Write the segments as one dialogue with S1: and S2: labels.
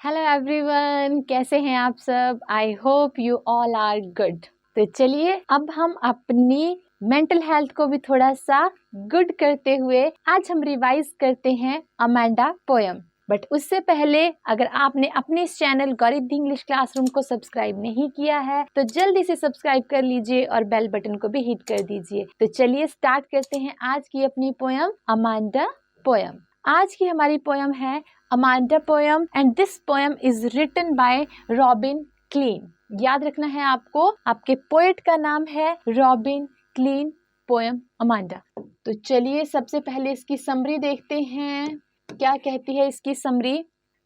S1: Hello everyone, कैसे हैं आप सब? I hope you all are good. तो चलिए अब हम अपनी मेंटल हेल्थ को भी थोड़ा सा गुड करते हुए आज हम रिवाइज करते हैं अमांडा पोयम। बट उससे पहले अगर आपने अपने इस चैनल गौरी दी इंग्लिश क्लासरूम को सब्सक्राइब नहीं किया है तो जल्दी से सब्सक्राइब कर लीजिए और बेल बटन को भी हिट कर दीजिए। तो चलिए स्टार्ट करते हैं आज की अपनी पोयम अमांडा पोयम। आज की हमारी पोयम है Amanda poem and this poem is written by Robin Klein. याद रखना है आपको, आपके पोएट का नाम है रॉबिन क्लीन। Poem Amanda. तो चलिए सबसे पहले इसकी समरी देखते हैं, क्या कहती है इसकी summary.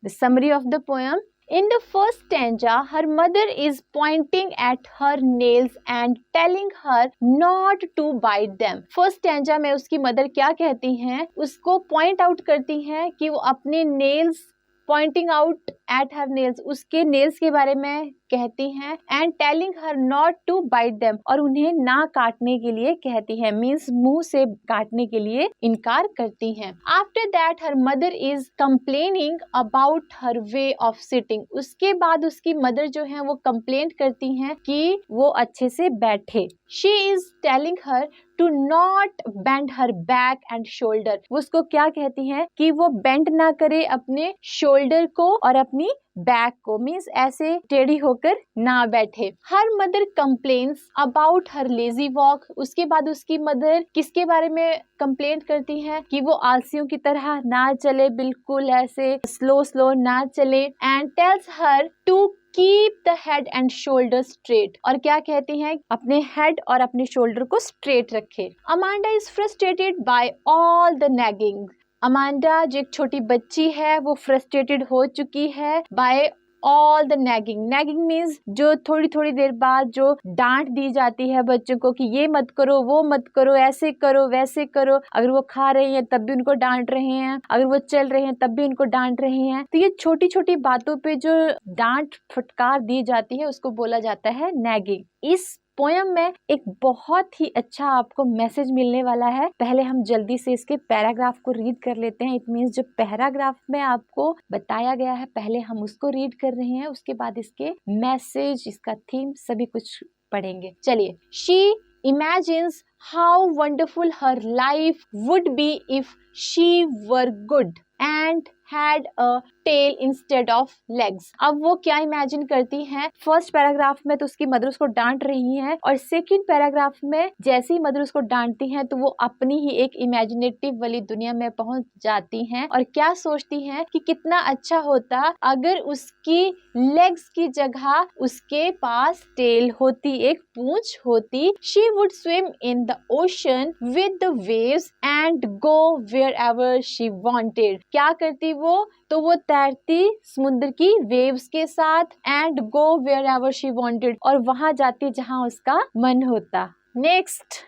S1: The summary of the poem. In the first stanza, her mother is pointing at her nails and telling her not to bite them. First stanza में उसकी मदर क्या कहती हैं, उसको पॉइंट आउट करती हैं कि वो अपने nails, pointing out at her nails, उसके नेल्स के बारे में कहती हैं and telling her not to bite them, और उन्हें ना काटने के लिए कहती है, मीन्स मुंह से काटने के लिए इनकार करती हैं। After that her mother is complaining about her way of sitting. उसके बाद उसकी मदर जो है वो कंप्लेंट करती हैं कि वो अच्छे से बैठे। She is telling her to not bend her back and shoulder. वो उसको क्या कहती हैं कि वो बेंड ना करे अपने शोल्डर को और अपनी बैक को, मीन्स ऐसे टेढ़ी होकर ना बैठे। Her mother complains about her lazy walk. उसके बाद उसकी मदर किसके बारे में कंप्लेंट करती हैं कि वो आलसियों की तरह ना चले, बिल्कुल ऐसे स्लो स्लो ना चले। And tells her to keep the head and shoulder straight, और क्या कहती हैं, अपने हेड और अपने शोल्डर को स्ट्रेट रखे। Amanda is frustrated by all the nagging. Amanda जो एक छोटी बच्ची है वो फ्रस्ट्रेटेड हो चुकी है by all the nagging. Nagging means जो थोड़ी थोड़ी देर बाद जो डांट दी जाती है बच्चों को कि ये मत करो, वो मत करो, ऐसे करो, वैसे करो। अगर वो खा रहे हैं तब भी उनको डांट रहे हैं, अगर वो चल रहे हैं तब भी उनको डांट रहे हैं। तो ये छोटी छोटी बातों पे जो डांट फटकार दी जाती है उसको बोला जाता है नैगिंग। इस पोयम में एक बहुत ही अच्छा आपको मैसेज मिलने वाला है। पहले हम जल्दी से इसके पैराग्राफ को रीड कर लेते हैं। इट मीन्स जो पैराग्राफ में आपको बताया गया है पहले हम उसको रीड कर रहे हैं, उसके बाद इसके मैसेज, इसका थीम सभी कुछ पढ़ेंगे। चलिए। She imagines how wonderful her life would be if she were good and had a tail instead of legs। अब वो क्या इमेजिन करती हैं, फर्स्ट पैराग्राफ में तो उसकी मदर उसको डांट रही हैं, और सेकंड पैराग्राफ में जैसे ही मदर उसको डांटती हैं तो वो अपनी ही एक इमेजिनेटिव वाली दुनिया में पहुंच जाती हैं और क्या सोचती हैं कि कितना अच्छा होता अगर उसकी लेग्स की जगह उसके पास टेल होती, एक पूंछ होती। She would swim in the ocean with the waves and go wherever she wanted. क्या करती वो, तो वो तैरती समुद्र की वेव्स के साथ and go wherever she wanted, और वहां जाती जहां उसका मन होता। Next.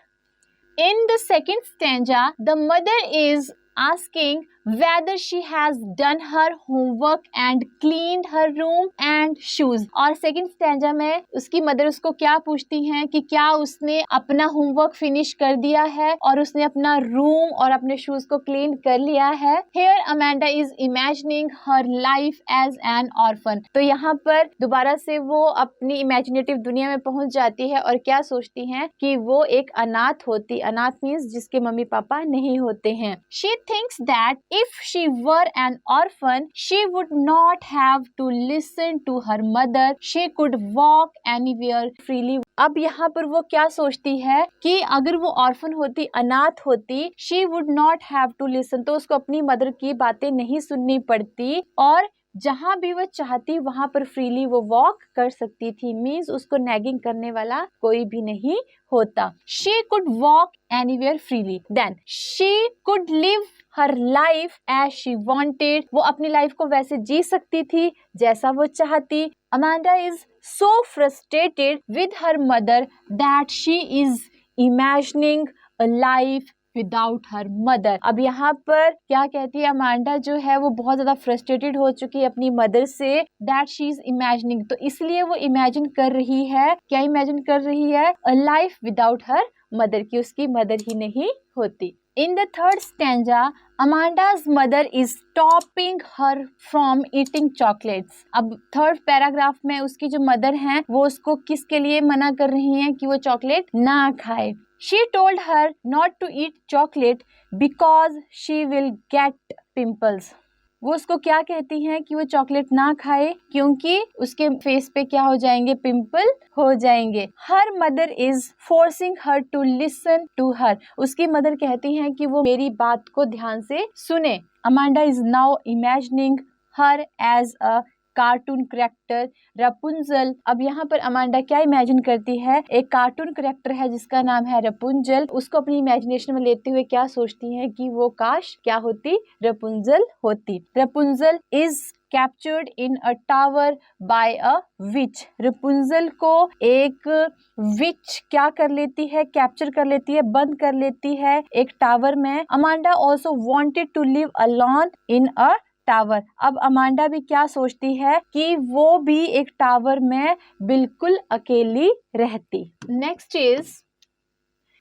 S1: In the second stanza, the mother is asking whether she has done her homework and cleaned her room and shoes। और सेकंड स्टैंजा में उसकी मदर उसको क्या पूछती हैं कि क्या उसने अपना होमवर्क फिनिश कर दिया है और उसने अपना रूम और अपने शूज को क्लीन कर लिया है। Here Amanda is imagining her life as an orphan। तो यहाँ पर दोबारा से वो अपनी इमेजिनेटिव दुनिया में पहुंच जाती है और क्या सोचती हैं कि वो एक अनाथ होती। अनाथ मीन्स जिसके मम्मी पापा नहीं होते हैं। She thinks that if she were an orphan, she would not have to listen to her mother. She could walk anywhere freely। अब यहाँ पर वो क्या सोचती है कि अगर वो ऑर्फन होती, अनाथ होती, she would not have to listen, तो उसको अपनी मदर की बातें नहीं सुननी पड़ती और जहां भी वो चाहती वहां पर फ्रीली वो वॉक कर सकती थी। मीन्स उसको नैगिंग करने वाला कोई भी नहीं होता। She could walk anywhere freely. Then she could live her life as she wanted। वो अपनी लाइफ को वैसे जी सकती थी जैसा वो चाहती। Amanda is so frustrated with her mother that she is imagining a life without her mother. अब यहाँ पर क्या कहती है, अमांडा जो है वो बहुत ज्यादा फ्रस्ट्रेटेड हो चुकी है अपनी मदर से, दैट शी इज इमेजिनिंग, तो इसलिए वो इमेजिन कर रही है, क्या इमेजिन कर रही है, a life without her mother की, उसकी मदर ही नहीं होती। In the third stanza, Amanda's mother is stopping her from eating chocolates. अब थर्ड पैराग्राफ में उसकी जो मदर हैं वो उसको किसके लिए मना कर रही हैं कि वो चॉकलेट ना खाए। She told her not to eat chocolate because she will get pimples. वो उसको क्या कहती हैं कि वो चॉकलेट ना खाए क्योंकि उसके फेस पे क्या हो जाएंगे, पिंपल हो जाएंगे। Her mother is forcing her to listen to her, उसकी मदर कहती हैं कि वो मेरी बात को ध्यान से सुने। Amanda is now imagining her as a cartoon character Rapunzel. अब यहाँ पर अमांडा क्या इमेजिन करती है, एक कार्टून करेक्टर है जिसका नाम है रपुंजल, उसको अपनी इमेजिनेशन में लेते हुए क्या सोचती है कि वो काश क्या होती, रपुंजल होती। Rapunzel is captured in a tower by a witch. Rapunzel को एक विच क्या कर लेती है, कैप्चर कर लेती है, बंद कर लेती है एक टावर में। Amanda also wanted to live alone in a tower. अब अमांडा भी क्या सोचती है कि वो भी एक टावर में बिल्कुल अकेली रहती। Next is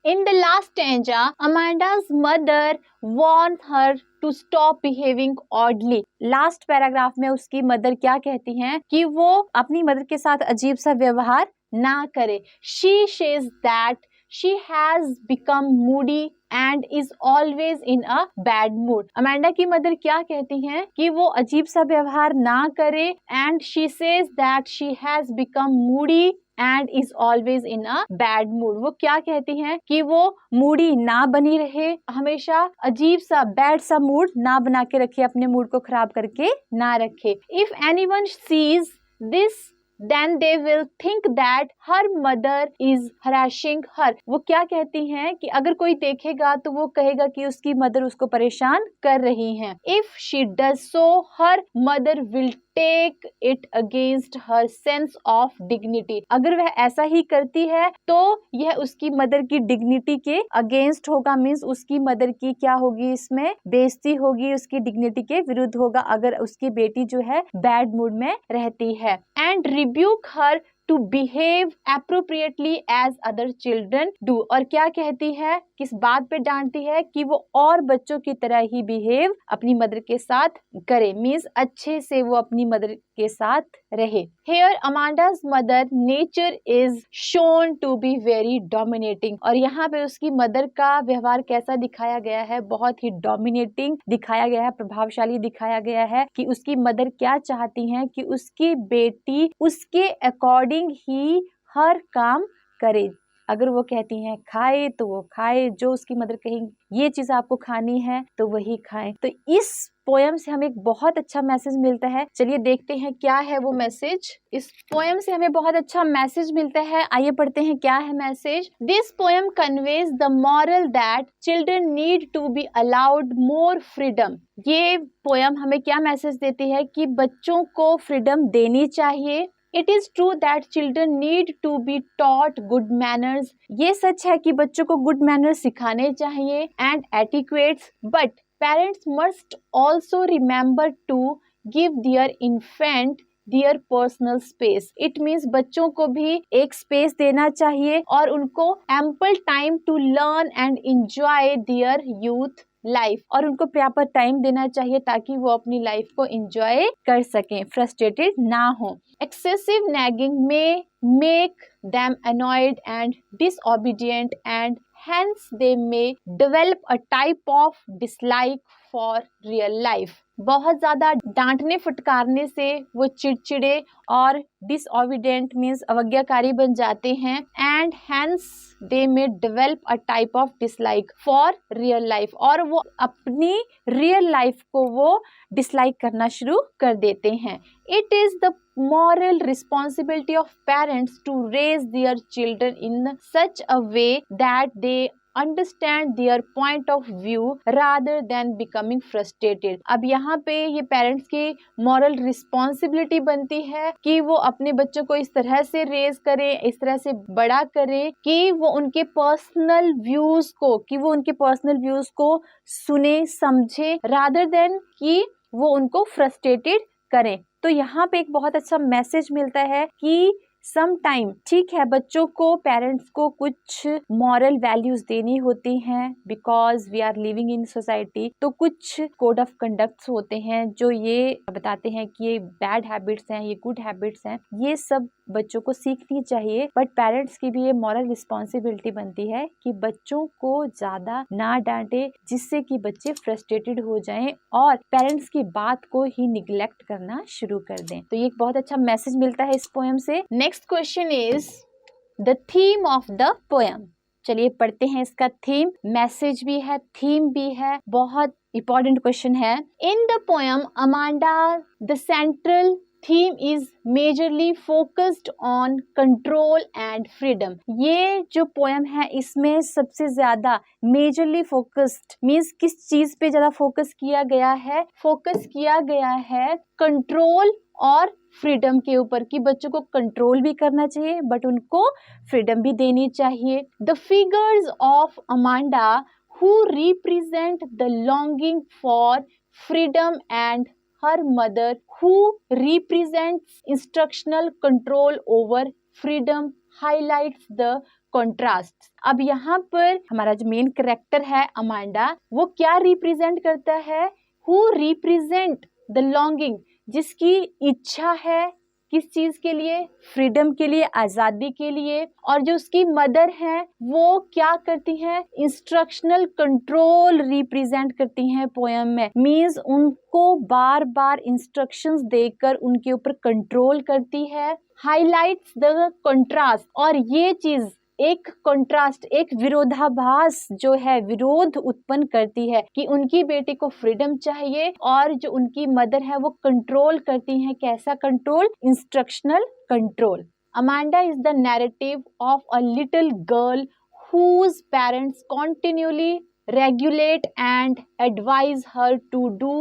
S1: in the last stanza, Amanda's mother warned her to stop behaving oddly. Last paragraph में उसकी मदर क्या कहती हैं कि वो अपनी मदर के साथ अजीब सा व्यवहार ना करे। She says that she has become moody and is always in a bad mood. Amanda की मदर क्या कहती हैं कि वो अजीब सा व्यवहार ना करे and she says that she has become moody and is always in a bad mood. वो क्या कहती हैं कि वो मूडी ना बनी रहे, हमेशा अजीब सा बैड सा मूड ना बना के रखे, अपने मूड को खराब करके ना रखे। If anyone sees this then they will think that her mother is harassing her. वो क्या कहती हैं कि अगर कोई देखेगा तो वो कहेगा कि उसकी मदर उसको परेशान कर रही हैं। If she does so, her mother will take it against her sense of dignity. अगर वह ऐसा ही करती है तो यह उसकी मदर की डिग्निटी के अगेंस्ट होगा, मीन्स उसकी मदर की क्या होगी, इसमें बेइज्जती होगी, उसकी डिग्निटी के विरुद्ध होगा अगर उसकी बेटी जो है बैड मूड में रहती है। And rebuke her to behave appropriately as other children do. और क्या कहती है, किस बात पे डांटती है कि वो और बच्चों की तरह ही बिहेव अपनी मदर के साथ करे, मीन्स अच्छे से वो अपनी मदर के साथ रहे। Here Amanda's mother nature is shown to be very dominating. और यहाँ पे उसकी मदर का व्यवहार कैसा दिखाया गया है, बहुत ही डोमिनेटिंग दिखाया गया है, प्रभावशाली दिखाया गया है कि उसकी मदर क्या चाहती हैं कि उसकी बेटी उसके अकॉर्डिंग ही हर काम करे। अगर वो कहती हैं खाए तो वो खाए, जो उसकी मदर कहेंगी ये चीज आपको खानी है तो वही खाएं। तो इस पोयम से हमें एक बहुत अच्छा मैसेज मिलता है। चलिए देखते हैं क्या है वो मैसेज। इस पोयम से हमें बहुत अच्छा मैसेज मिलता है, आइए पढ़ते हैं क्या है message. This poem conveys the moral that children need to be allowed more freedom. ये पोयम हमें क्या मैसेज देती है कि बच्चों को फ्रीडम देनी चाहिए। It is true that children need to be taught good manners. ये सच है कि बच्चों को good manners सिखाने चाहिए and etiquettes, but parents must also remember to give their infant their personal space. It means बच्चों को भी एक स्पेस देना चाहिए और उनको ample time to learn and enjoy their youth life, और उनको प्रॉपर टाइम देना चाहिए ताकि वो अपनी लाइफ को एंजॉय कर सकें, फ्रस्ट्रेटेड ना हो। एक्सेसिव नैगिंग में make them annoyed and disobedient and hence they may develop a type of dislike for real life. बहुत ज़्यादा डांटने फटकारने से वो चिड़चिड़े और डिसओबीडियंट मीन्स अवज्ञाकारी बन जाते हैं and hence they may develop a type of dislike for real life, और वो अपनी रियल लाइफ को वो डिसलाइक करना शुरू कर देते हैं। It is the moral responsibility of parents to raise their children in such a way that they understand their point of view rather than becoming frustrated. अब यहाँ पे ये पेरेंट्स की मॉरल रिस्पॉन्सिबिलिटी बनती है कि वो अपने बच्चों को इस तरह से रेज करें, इस तरह से बड़ा करें कि वो उनके पर्सनल व्यूज को सुने समझे rather than कि वो उनको फ्रस्ट्रेटेड करें। तो यहाँ पे एक बहुत अच्छा मैसेज मिलता है कि सम टाइम ठीक है, बच्चों को पेरेंट्स को कुछ मॉरल वैल्यूज देनी होती हैं because we are living in society. तो कुछ कोड ऑफ कंडक्ट्स होते हैं जो ये बताते हैं कि ये बैड हैबिट्स हैं, ये गुड हैबिट्स हैं, ये सब बच्चों को सीखनी चाहिए। बट पेरेंट्स की भी ये मॉरल रिस्पॉन्सिबिलिटी बनती है कि बच्चों को ज्यादा ना डांटे जिससे कि बच्चे फ्रस्ट्रेटेड हो जाएं और पेरेंट्स की बात को ही निग्लेक्ट करना शुरू कर दें। तो ये एक बहुत अच्छा मैसेज मिलता है इस पोएम से। Next question is the theme of the poem. चलिए पढ़ते हैं इसका थीम। मैसेज भी है, थीम भी है, बहुत इंपॉर्टेंट क्वेश्चन है। In the poem Amanda the central theme is majorly focused on control and freedom. ये जो पोएम है इसमें सबसे ज्यादा मेजरली फोकस्ड मीन्स किस चीज पे ज्यादा फोकस किया गया है? फोकस किया गया है कंट्रोल और फ्रीडम के ऊपर, कि बच्चों को कंट्रोल भी करना चाहिए बट उनको फ्रीडम भी देनी चाहिए। The figures of Amanda who represent the longing for freedom and her mother who represents instructional control over freedom highlights the contrasts। अब यहाँ पर हमारा जो मेन कैरेक्टर है अमांडा, वो क्या रिप्रेजेंट करता है? who represent the longing, जिसकी इच्छा है किस चीज के लिए? फ्रीडम के लिए, आजादी के लिए। और जो उसकी मदर है वो क्या करती हैं? इंस्ट्रक्शनल कंट्रोल रिप्रेजेंट करती हैं पोएम में। मींस उनको बार बार इंस्ट्रक्शंस देकर उनके ऊपर कंट्रोल करती है। हाईलाइट्स द कंट्रास्ट, और ये चीज एक कंट्रास्ट, एक विरोधाभास जो है, विरोध उत्पन्न करती है कि उनकी बेटी को फ्रीडम चाहिए और जो उनकी मदर है वो कंट्रोल करती हैं। कैसा control? Instructional control. Amanda is the narrative of a little girl whose parents continually regulate and advise her to do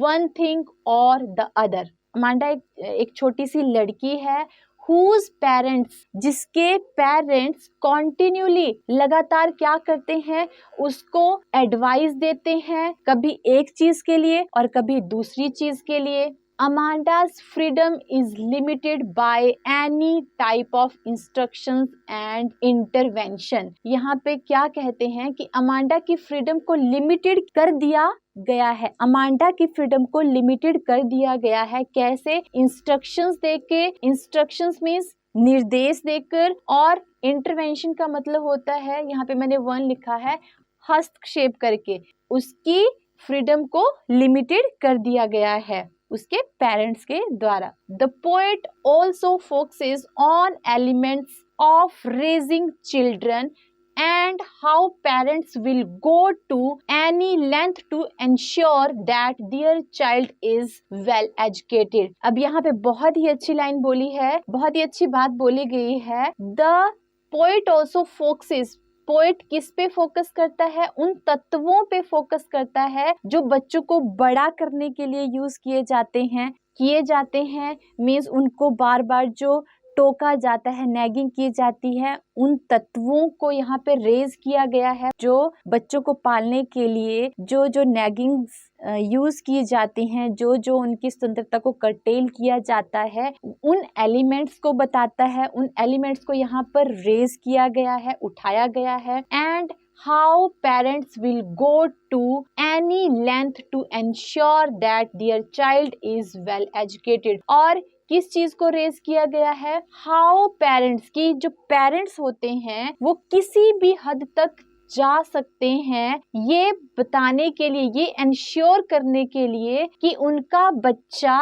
S1: one thing or the other। Amanda एक छोटी सी लड़की है whose parents, जिसके पेरेंट्स कॉन्टिन्यूली लगातार क्या करते हैं? उसको एडवाइस देते हैं, कभी एक चीज के लिए और कभी दूसरी चीज के लिए। Amanda's freedom is limited by any type of instructions and intervention। यहाँ पे क्या कहते हैं कि अमांडा की फ्रीडम को लिमिटेड कर दिया गया है। अमांडा की फ्रीडम को लिमिटेड कर दिया गया है। कैसे? इंस्ट्रक्शंस देके, इंस्ट्रक्शंस मीन्स निर्देश देकर, और इंटरवेंशन का मतलब होता है, यहाँ पे मैंने वन लिखा है, हस्तक्षेप करके उसकी फ्रीडम को लिमिटेड कर दिया गया है उसके पेरेंट्स के द्वारा। The poet also focuses on elements of raising children and how parents will go to any length to ensure that their child is well educated। अब यहाँ पे बहुत ही अच्छी लाइन बोली है, बहुत ही अच्छी बात बोली गई है। The poet also focuses, poet किस पे फोकस करता है? उन तत्वों पे फोकस करता है जो बच्चों को बड़ा करने के लिए यूज किए जाते हैं मीन्स उनको बार बार जो टोका जाता है, नैगिंग की जाती है, उन तत्वों को यहाँ पे रेज किया गया है। जो बच्चों को पालने के लिए जो जो नैगिंग यूज की जाती हैं, जो जो उनकी स्वतंत्रता को कर्टेल किया जाता है, उन एलिमेंट्स को बताता है, उन एलिमेंट्स को यहाँ पर रेज किया गया है, उठाया गया है। And how parents will go to any length to ensure that their child is well educated। और किस चीज को रेज किया गया है? हाउ पेरेंट्स, की जो पेरेंट्स होते हैं वो किसी भी हद तक जा सकते हैं ये बताने के लिए, ये इंश्योर करने के लिए कि उनका बच्चा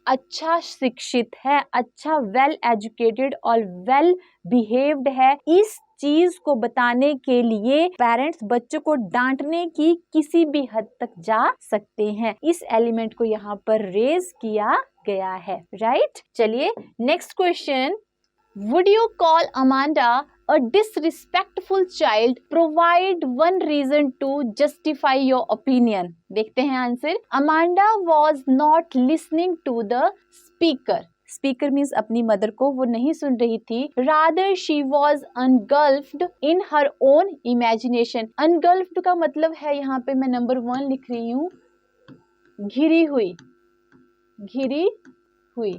S1: अच्छा शिक्षित है, अच्छा वेल एजुकेटेड और वेल बिहेव्ड है। इस चीज को बताने के लिए पेरेंट्स बच्चों को डांटने की किसी भी हद तक जा सकते हैं। इस एलिमेंट को यहाँ पर रेज किया गया है। राइट, चलिए next question. Would you call Amanda a disrespectful child? Provide one reason to justify your opinion। देखते हैं answer. Amanda was not listening to the speaker। Speaker means अपनी मदर को वो नहीं सुन रही थी। Rather she was engulfed in her own imagination. Engulfed का मतलब है, यहाँ पे मैं नंबर 1 लिख रही हूँ, घिरी हुई, घिरी हुई।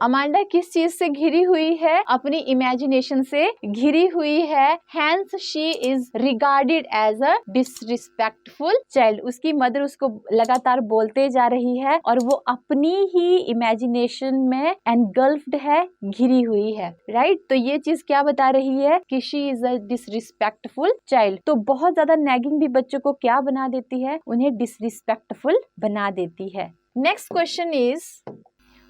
S1: अमांडा किस चीज से घिरी हुई है? अपनी इमेजिनेशन से घिरी हुई है। Hence she is regarded as a disrespectful child. उसकी मदर उसको लगातार बोलते जा रही है और वो अपनी ही इमेजिनेशन में एनगल्फ्ड है, घिरी हुई है, राइट? तो ये चीज क्या बता रही है कि she is a disrespectful child. तो बहुत ज्यादा नैगिंग भी बच्चों को क्या बना देती है? उन्हें डिसरिस्पेक्टफुल बना देती है। Next question is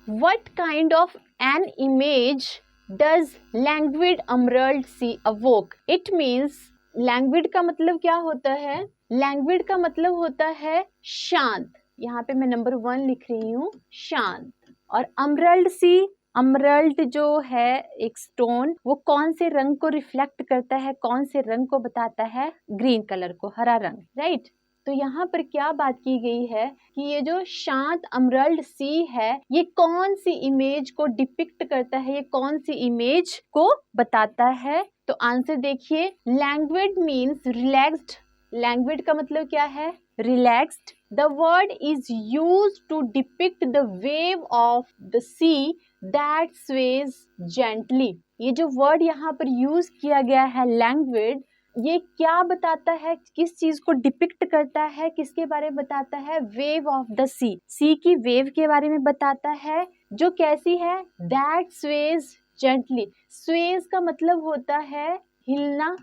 S1: what kind of an image does languid emerald sea evoke? It means languid का मतलब क्या होता है? languid का मतलब होता है शांत। यहाँ पे मैं नंबर 1 लिख रही हूँ, शांत। और emerald sea, emerald जो है एक स्टोन, वो कौन से रंग को रिफ्लेक्ट करता है, कौन से रंग को बताता है? ग्रीन कलर को, हरा रंग, राइट? तो यहाँ पर क्या बात की गई है कि ये जो शांत एमरल्ड सी है, ये कौन सी इमेज को डिपिक्ट करता है, ये कौन सी इमेज को बताता है? तो आंसर देखिए, लैंग्विड मीन्स रिलैक्स्ड। लैंग्विड का मतलब क्या है? Relaxed. The word is used to depict the wave of the sea that sways gently. ये जो वर्ड यहाँ पर यूज किया गया है लैंग्विड, ये क्या बताता है, किस चीज को डिपिक्ट करता है, किसके बारे में बताता है? वेव ऑफ द सी की वेव के बारे में बताता है, जो कैसी है? That sways gently. स्वेज का मतलब होता है हिलना,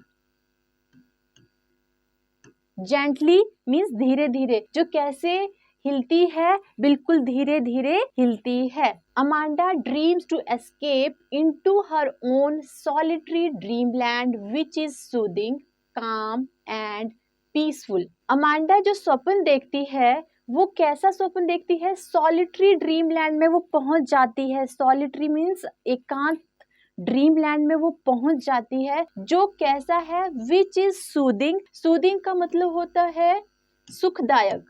S1: जेंटली मीन्स धीरे धीरे, जो कैसे हिलती है? बिल्कुल धीरे धीरे हिलती है। Amanda dreams to escape into her own solitary dreamland which is soothing, calm and peaceful. Amanda जो स्वप्न देखती है, वो कैसा स्वप्न देखती है? सॉलिटरी ड्रीमलैंड में वो पहुंच जाती है। सॉलिटरी मीन्स एकांत, ड्रीमलैंड में वो पहुंच जाती है, जो कैसा है? विच इज सूदिंग। सूदिंग का मतलब होता है सुखदायक,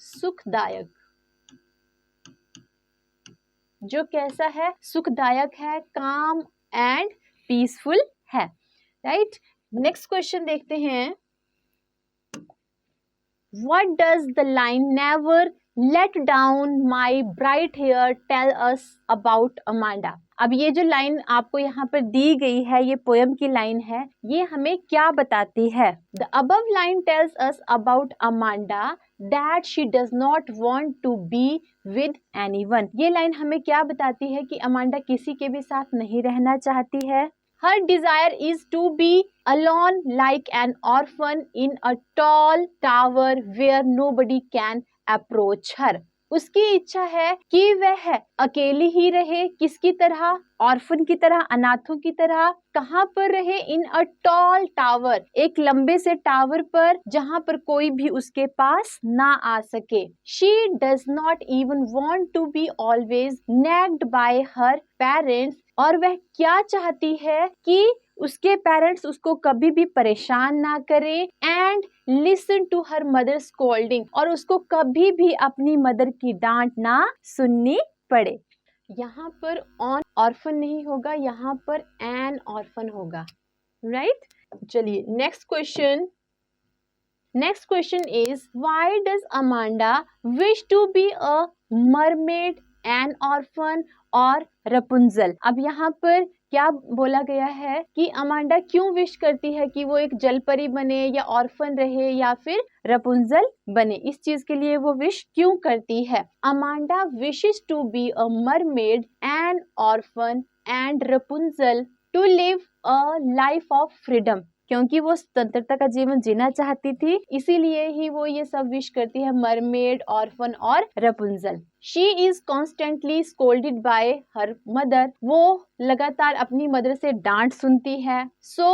S1: सुखदायक, जो कैसा है? सुखदायक है, काम एंड पीसफुल है, राइट? नेक्स्ट क्वेश्चन देखते हैं। What does the line never let down my bright hair tell us about Amanda? अब ये जो लाइन आपको यहाँ पर दी गई है, ये पोयम की लाइन है, ये हमें क्या बताती है? The above line tells us about Amanda that she does not want to be with anyone. ये लाइन हमें क्या बताती है कि अमांडा किसी के भी साथ नहीं रहना चाहती है। Her desire is to be alone like an orphan in a tall tower where nobody can approach her. उसकी इच्छा है कि वह अकेली ही रहे, किसकी तरह? ऑर्फन की तरह, अनाथों की तरह। कहाँ पर रहे? इन अ टॉल टावर, एक लंबे से टावर पर, जहाँ पर कोई भी उसके पास ना आ सके। She does not even want to be always nagged by her parents. और वह क्या चाहती है कि उसके पेरेंट्स उसको कभी भी परेशान ना करें। And listen to her mother scolding, और उसको कभी भी अपनी मदर की डांट ना सुननी पड़े। यहाँ पर ऑन ऑर्फन नहीं होगा, यहाँ पर एन ऑर्फन होगा, राइट? चलिए next question. Next question is why does Amanda wish to be a mermaid, an orphan और रपुंजल? अब यहाँ पर क्या बोला गया है कि अमांडा क्यों विश करती है कि वो एक जलपरी बने, या ऑर्फन रहे, या फिर रपुंजल बने? इस चीज के लिए वो विश क्यों करती है? Amanda wishes to be a mermaid, an orphan and Rapunzel to live a life of freedom. क्योंकि वो स्वतंत्रता का जीवन जीना चाहती थी, इसीलिए ही वो ये सब विश करती है, मरमेड, ऑर्फन और Rapunzel. She is constantly scolded by her mother. वो लगातार अपनी मदर से डांट सुनती है। So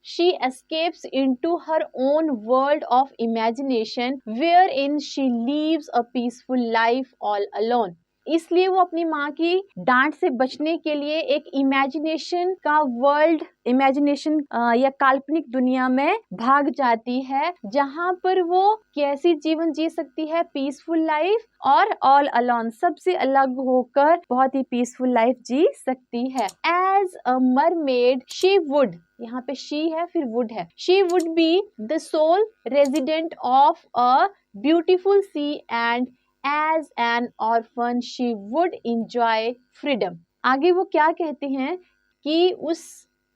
S1: she escapes into her own world of imagination, wherein she lives a peaceful life all alone. इसलिए वो अपनी माँ की डांट से बचने के लिए एक इमेजिनेशन का वर्ल्ड, इमेजिनेशन या काल्पनिक दुनिया में भाग जाती है, जहाँ पर वो कैसी जीवन जी सकती है? पीसफुल लाइफ और ऑल अलोन, सबसे अलग होकर बहुत ही पीसफुल लाइफ जी सकती है। As a mermaid she would, यहाँ पे शी है फिर वुड है, she would be the sole resident of a beautiful sea and as an orphan she would enjoy freedom। आगे वो क्या कहते हैं कि उस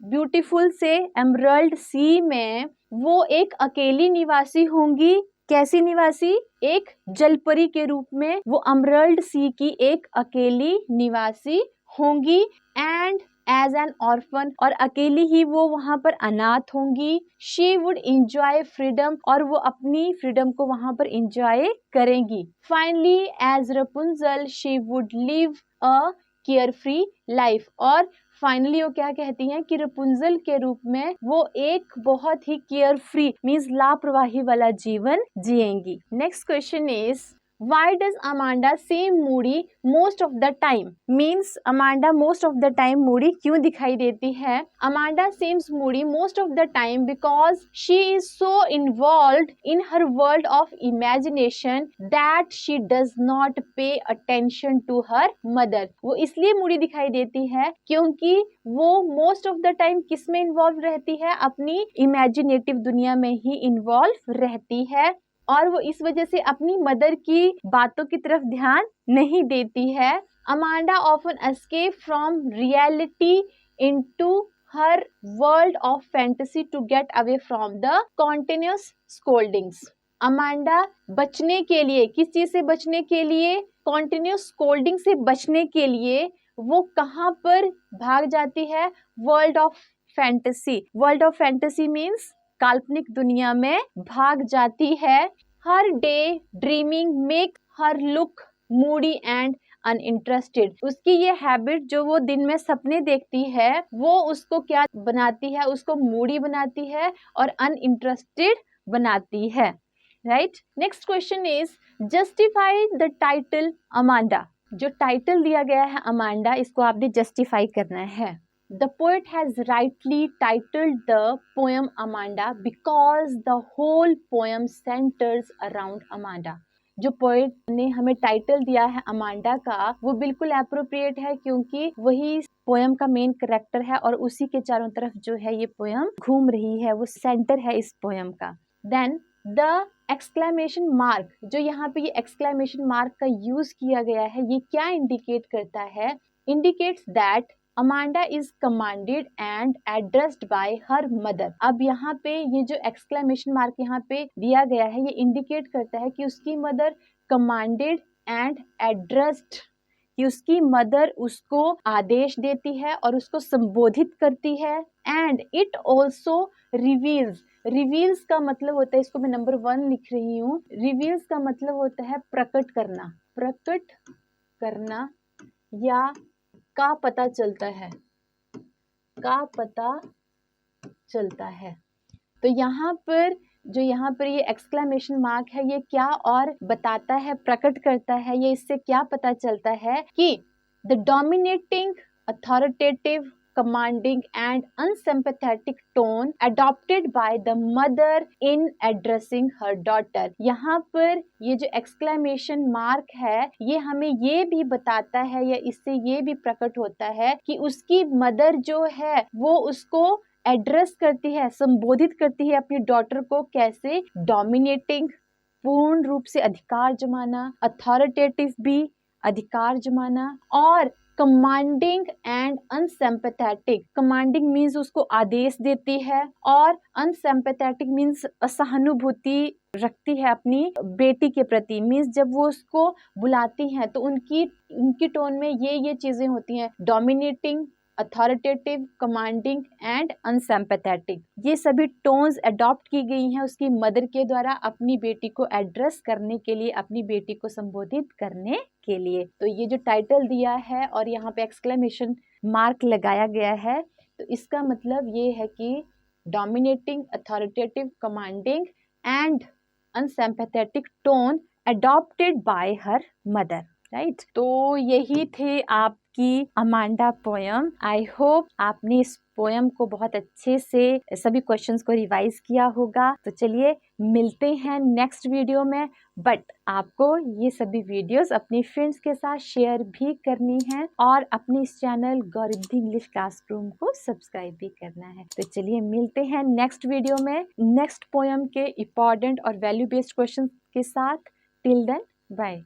S1: ब्यूटीफुल से एमरल्ड सी में वो एक अकेली निवासी होंगी। कैसी निवासी? एक जलपरी के रूप में वो एमरल्ड सी की एक अकेली निवासी होंगी। एंड एज एन ऑर्फन, और अकेली ही वो वहां पर अनाथ होंगी। शी वुड इंजॉय फ्रीडम, और वो अपनी फ्रीडम को वहां पर इंजॉय करेंगी। Finally as Rapunzel she would live a care free life, और फाइनली वो क्या कहती हैं कि रपुंजल के रूप में वो एक बहुत ही केयर फ्री मीन्स लापरवाही वाला जीवन जिएंगी। Next question is why does Amanda seem moody most of the time? Means Amanda most of the time moody क्यों दिखाई देती है? Amanda seems moody most of the time because she is so involved in her world of imagination that she does not pay attention to her mother। वो इसलिए moody दिखाई देती है क्योंकि वो most of the time किस में involved रहती है? अपनी imaginative दुनिया में ही involved रहती है, और वो इस वजह से अपनी मदर की बातों की तरफ ध्यान नहीं देती है। Amanda often escape from reality into her world of fantasy to get away from the continuous scoldings. Amanda बचने के लिए, किस चीज से बचने के लिए? कॉन्टिन्यूअस स्कोल्डिंग से बचने के लिए वो कहाँ पर भाग जाती है? World of fantasy. World of fantasy means काल्पनिक दुनिया में भाग जाती है। Her daydreaming make her look moody and uninterested. उसकी ये हैबिट जो वो दिन में सपने देखती है वो उसको क्या बनाती है? उसको मूडी बनाती है और अनइंटरेस्टेड बनाती है। Right. Next question is justify the title Amanda. जो टाइटल दिया गया है अमांडा, इसको आपने जस्टिफाई करना है। The poet has rightly titled the poem Amanda because the whole poem centers around Amanda। जो पोएट ने हमें टाइटल दिया है अमांडा का वो बिल्कुल एप्रोप्रिएट है क्योंकि वही पोएम का मेन कैरेक्टर है और उसी के चारों तरफ जो है ये पोएम घूम रही है, वो सेंटर है इस पोएम का। देन द एक्सक्लेमेशन मार्क, जो यहाँ पे ये एक्सक्लेमेशन मार्क का यूज किया गया है, ये क्या इंडिकेट करता है? Indicates that Amanda is commanded and addressed by her mother. अब यहाँ पे ये जो एक्सक्लेमेशन मार्क यहाँ पे दिया गया है ये इंडिकेट करता है कि उसकी मदर कमांडेड एंड एड्रेस्ड, कि उसकी मदर उसको आदेश देती है और उसको संबोधित करती है। And it also reveals, reveals का मतलब होता है, इसको मैं नंबर 1 लिख रही हूँ, रिवील्स का मतलब होता है प्रकट करना, प्रकट करना या का पता चलता है, का पता चलता है। तो यहाँ पर जो यहाँ पर ये एक्सक्लेमेशन मार्क है ये क्या और बताता है, प्रकट करता है, ये इससे क्या पता चलता है कि the dominating authoritative commanding and unsympathetic tone adopted by the mother in addressing her daughter। यहाँ पर ये जो exclamation mark है ये हमें ये भी बताता है या इससे ये भी प्रकट होता है कि उसकी मदर जो है वो उसको एड्रेस करती है, संबोधित करती है अपनी डॉटर को। कैसे? डोमिनेटिंग, पूर्ण रूप से अधिकार जमाना, अथॉरिटेटिव भी अधिकार जमाना, और कमांडिंग एंड अनसिंपैथेटिक। कमांडिंग मीन्स उसको आदेश देती है और अनसिंपैथेटिक मीन्स असहानुभूति रखती है अपनी बेटी के प्रति। मीन्स जब वो उसको बुलाती हैं तो उनकी टोन में ये चीजें होती हैं, डोमिनेटिंग, अथॉरिटेटिव, कमांडिंग एंड अनसिंपैथेटिक। ये सभी टोन्स अडॉप्ट की गई हैं उसकी मदर के द्वारा अपनी बेटी को एड्रेस करने के लिए, अपनी बेटी को संबोधित करने के लिए। तो ये जो टाइटल दिया है और यहाँ पे एक्सक्लेमेशन मार्क लगाया गया है तो इसका मतलब ये है कि dominating, authoritative, commanding and unsympathetic tone adopted by her mother. Right. तो यही थे आपकी अमांडा पोयम। आई होप आपने इस पोयम को बहुत अच्छे से सभी क्वेश्चंस को रिवाइज किया होगा। तो चलिए मिलते हैं नेक्स्ट वीडियो में, बट आपको ये सभी वीडियोस अपनी फ्रेंड्स के साथ शेयर भी करनी है और अपने इस चैनल गौरवरिद्धि इंग्लिश क्लासरूम को सब्सक्राइब भी करना है। तो चलिए मिलते हैं नेक्स्ट वीडियो में नेक्स्ट पोयम के इम्पोर्टेंट और वैल्यू बेस्ड क्वेश्चन के साथ। Till then bye.